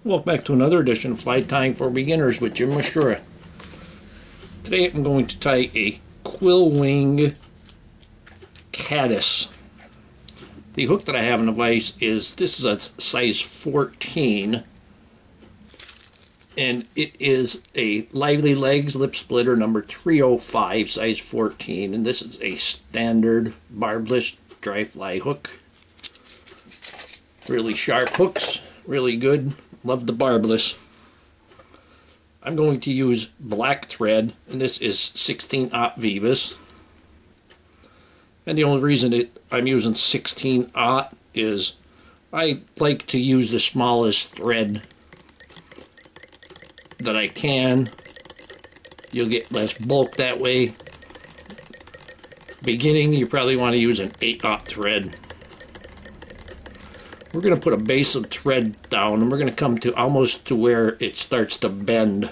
Welcome back to another edition of Fly Tying for Beginners with Jim Misiura. Today I'm going to tie a quill wing caddis. The hook that I have in the vise is a size 14, and it is a Lively Legs lip splitter number 305, size 14, and this is a standard barbless dry fly hook. Really sharp hooks, really good. Love the barbless. I'm going to use black thread, and this is 16-aught Vivas. And the only reason I'm using 16-aught is I like to use the smallest thread that I can. You'll get less bulk that way. Beginning, you probably want to use an 8-aught thread. We're going to put a base of thread down, and we're going to come to almost to where it starts to bend.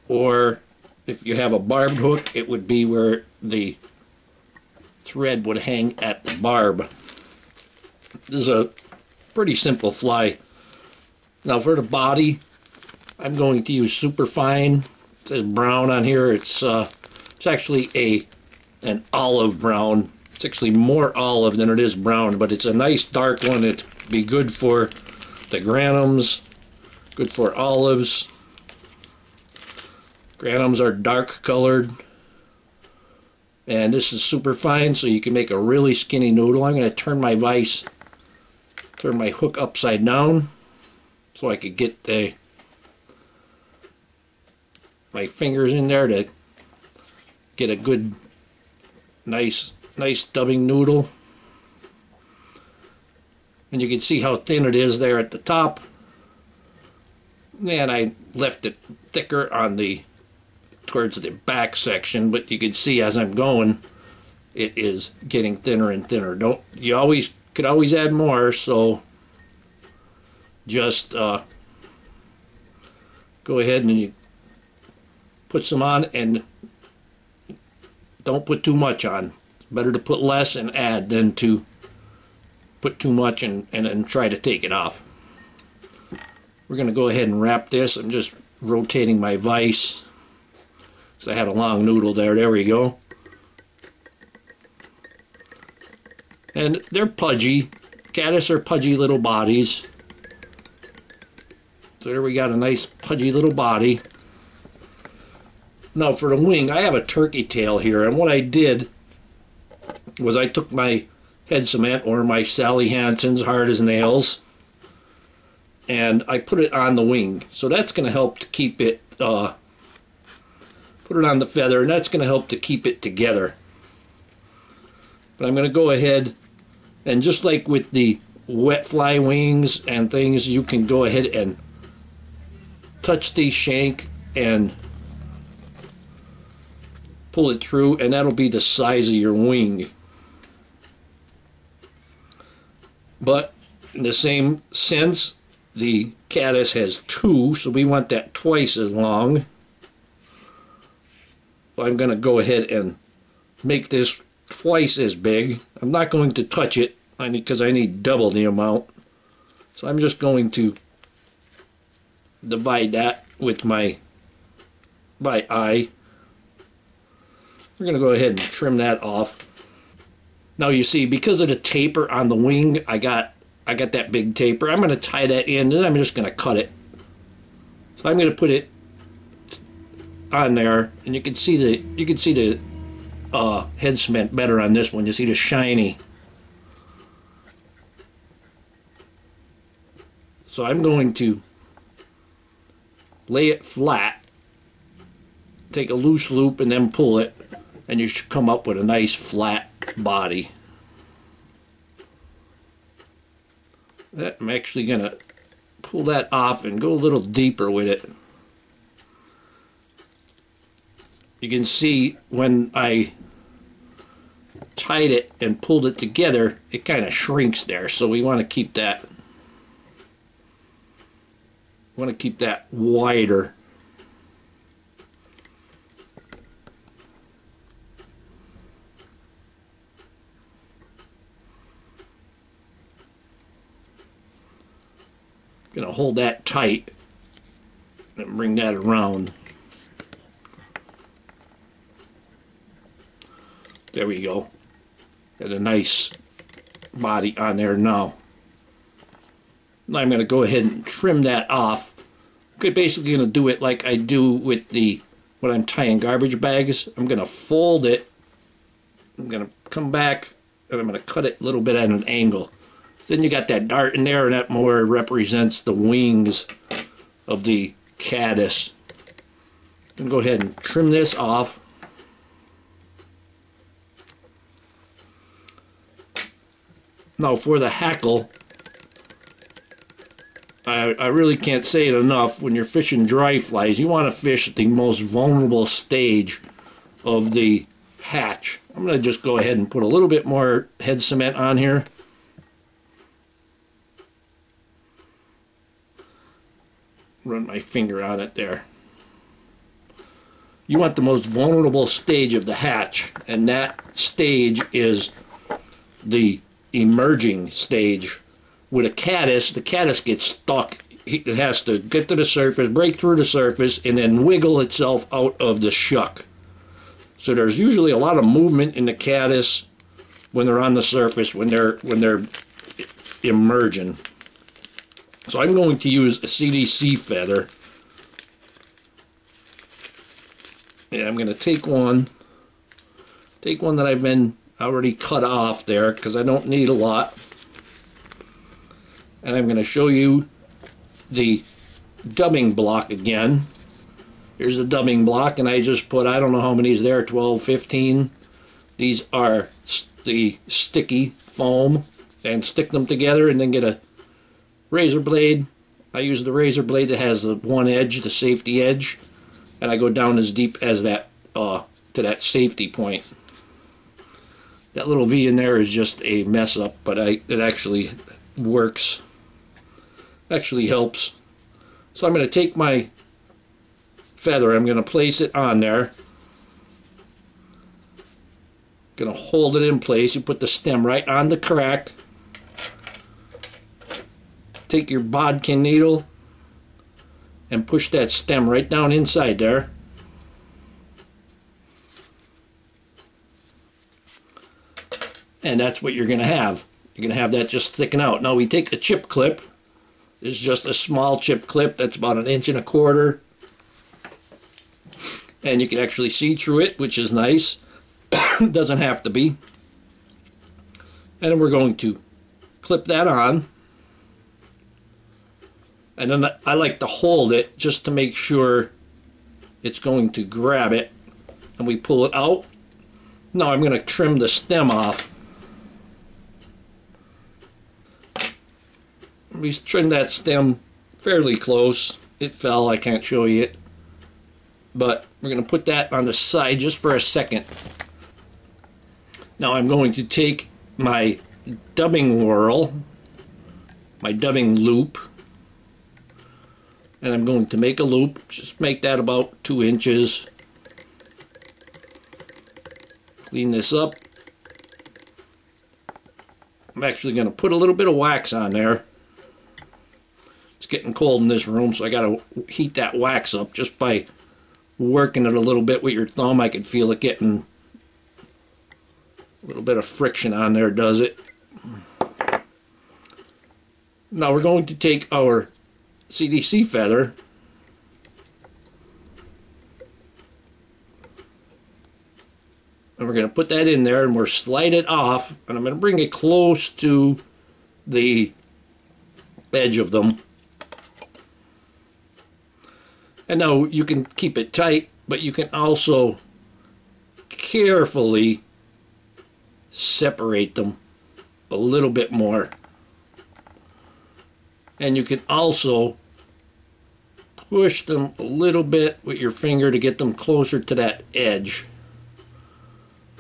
Or if you have a barbed hook, it would be where the thread would hang at the barb. This is a pretty simple fly. Now for the body, I'm going to use super fine. It says brown on here. It's actually an olive brown. It's actually more olive than it is brown, but it's a nice dark one. It'd be good for the granums, good for olives. Granums are dark colored, and this is super fine, so you can make a really skinny noodle. I'm going to turn my hook upside down so I could get my fingers in there to get a good, nice dubbing noodle. And you can see how thin it is there at the top. And I left it thicker on towards the back section, but you can see as I'm going, it is getting thinner and thinner. You could always add more, so just go ahead and you put some on, and don't put too much on. Better to put less and add than to put too much and then try to take it off. We're going to go ahead and wrap this. I'm just rotating my vise because I had a long noodle there. There we go. And they're pudgy. Caddis are pudgy little bodies. So there we got a nice pudgy little body. Now for the wing, I have a turkey tail here, and what I did was I took my head cement, or my Sally Hansen's hard as nails, and I put it on the wing. So that's going to help to keep it, put it on the feather, and that's going to help to keep it together. But I'm going to go ahead, and just like with the wet fly wings and things, you can go ahead and touch the shank and pull it through, and that'll be the size of your wing. But in the same sense, the caddis has 2, so we want that twice as long. So I'm going to go ahead and make this twice as big. I'm not going to touch it because I need double the amount. So I'm just going to divide that with my eye. We're going to go ahead and trim that off. Now you see, because of the taper on the wing, I got that big taper. I'm going to tie that in, and I'm just going to cut it. So I'm going to put it on there, and you can see the head cement better on this one. You see the shiny. So I'm going to lay it flat, take a loose loop, and then pull it, and you should come up with a nice flat body. I'm actually going to pull that off and go a little deeper with it. You can see when I tied it and pulled it together, it kind of shrinks there, so we want to keep that wider. going to hold that tight and bring that around. There we go. Got a nice body on there now. Now I'm going to go ahead and trim that off. I'm basically going to do it like I do with when I'm tying garbage bags. I'm going to fold it. I'm going to come back and I'm going to cut it a little bit at an angle. Then you got that dart in there, and that more represents the wings of the caddis. I'm going to go ahead and trim this off. Now for the hackle, I really can't say it enough. When you're fishing dry flies, you want to fish at the most vulnerable stage of the hatch. I'm going to just go ahead and put a little bit more head cement on here. Run my finger on it there. You want the most vulnerable stage of the hatch, and that stage is the emerging stage. With a caddis, the caddis gets stuck. It has to get to the surface, break through the surface, and then wiggle itself out of the shuck. So there's usually a lot of movement in the caddis when they're on the surface, when they're emerging. So I'm going to use a CDC feather. And I'm going to take one that I've been already cut off there because I don't need a lot. And I'm going to show you the dubbing block again. Here's the dubbing block, and I just put, I don't know how many is there, 12, 15. These are the sticky foam, and stick them together and then get a razor blade. I use the razor blade that has the one edge, the safety edge, and I go down as deep as that to that safety point. That little V in there is just a mess up, but it actually works. Actually helps. So I'm going to take my feather, I'm going to place it on there. Going to hold it in place. You put the stem right on the crack. Take your bodkin needle and push that stem right down inside there. And that's what you're going to have. You're going to have that just sticking out. Now we take the chip clip. This is just a small chip clip that's about 1.25 inches. And you can actually see through it, which is nice. Doesn't have to be. And then we're going to clip that on. And then I like to hold it just to make sure it's going to grab it. And we pull it out. Now I'm going to trim the stem off. We trimmed that stem fairly close. It fell, I can't show you it. But we're going to put that on the side just for a second. Now I'm going to take my dubbing whirl, my dubbing loop, and I'm going to make a loop. Just make that about 2 inches. Clean this up. I'm actually going to put a little bit of wax on there. It's getting cold in this room, so I got to heat that wax up just by working it a little bit with your thumb. I can feel it getting a little bit of friction on there, does it? Now we're going to take our CDC feather and we're going to put that in there, and we'll slide it off, and I'm going to bring it close to the edge of them. And now you can keep it tight, but you can also carefully separate them a little bit more. And you can also push them a little bit with your finger to get them closer to that edge.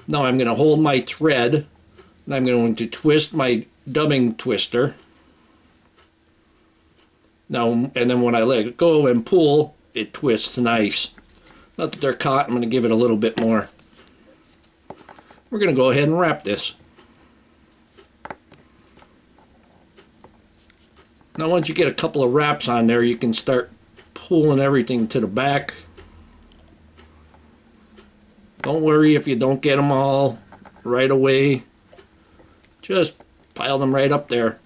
Now I'm going to hold my thread, and I'm going to twist my dubbing twister. Now, and then when I let it go and pull, it twists nice. Not that they're caught, I'm going to give it a little bit more. We're going to go ahead and wrap this. Now once you get a couple of wraps on there, you can start pulling everything to the back. Don't worry if you don't get them all right away. Just pile them right up there.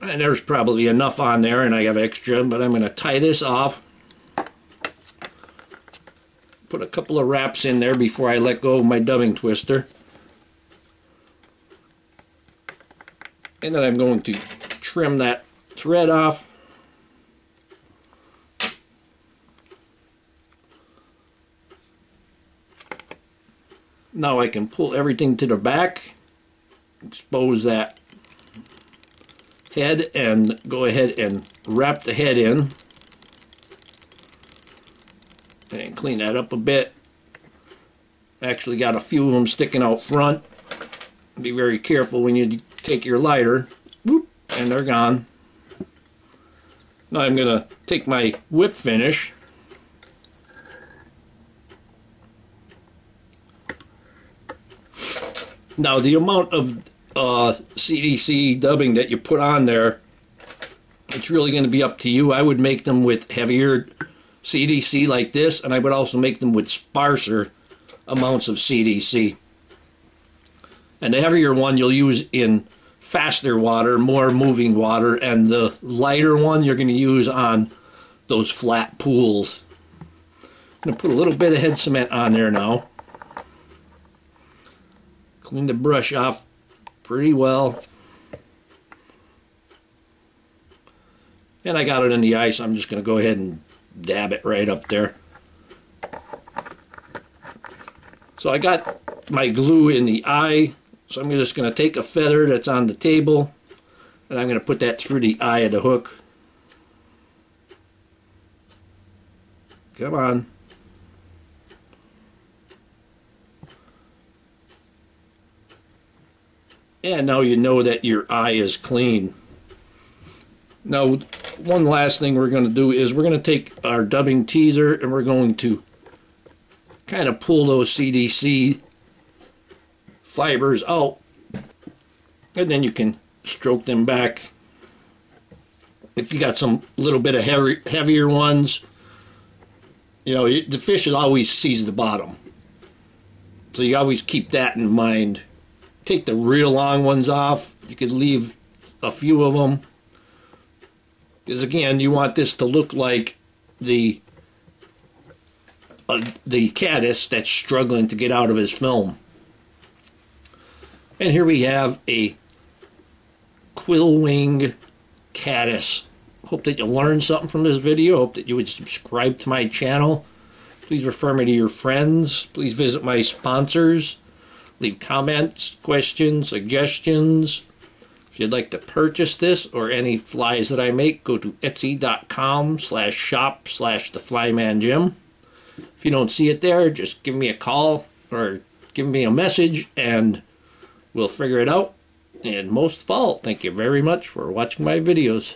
And there's probably enough on there, and I have extra, but I'm going to tie this off. Put a couple of wraps in there before I let go of my dubbing twister. And then I'm going to trim that thread off. Now I can pull everything to the back, expose that head, and go ahead and wrap the head in. And clean that up a bit. Actually got a few of them sticking out front. Be very careful when you take your lighter. Whoop, and they're gone. Now I'm going to take my whip finish. Now the amount of CDC dubbing that you put on there, it's really going to be up to you. I would make them with heavier CDC like this, and I would also make them with sparser amounts of CDC. And the heavier one you'll use in faster water, more moving water, and the lighter one you're going to use on those flat pools. I'm going to put a little bit of head cement on there now. Clean the brush off pretty well. And I got it in the ice. I'm just going to go ahead and dab it right up there. So I got my glue in the eye. So I'm just going to take a feather that's on the table, and I'm going to put that through the eye of the hook. Come on. And now you know that your eye is clean. Now, one last thing we're going to do is we're going to take our dubbing teaser and we're going to kind of pull those CDC fibers out, and then you can stroke them back. If you got some little bit of heavier ones, you know, the fish always sees the bottom, so you always keep that in mind. Take the real long ones off. You could leave a few of them, because again, you want this to look like the caddis that's struggling to get out of his film. And here we have a quill wing caddis. Hope that you learned something from this video. Hope that you would subscribe to my channel. Please refer me to your friends. Please visit my sponsors. Leave comments, questions, suggestions. If you'd like to purchase this or any flies that I make, go to etsy.com/shop/theflymanjim. If you don't see it there, just give me a call or give me a message and we'll figure it out. And most of all, thank you very much for watching my videos.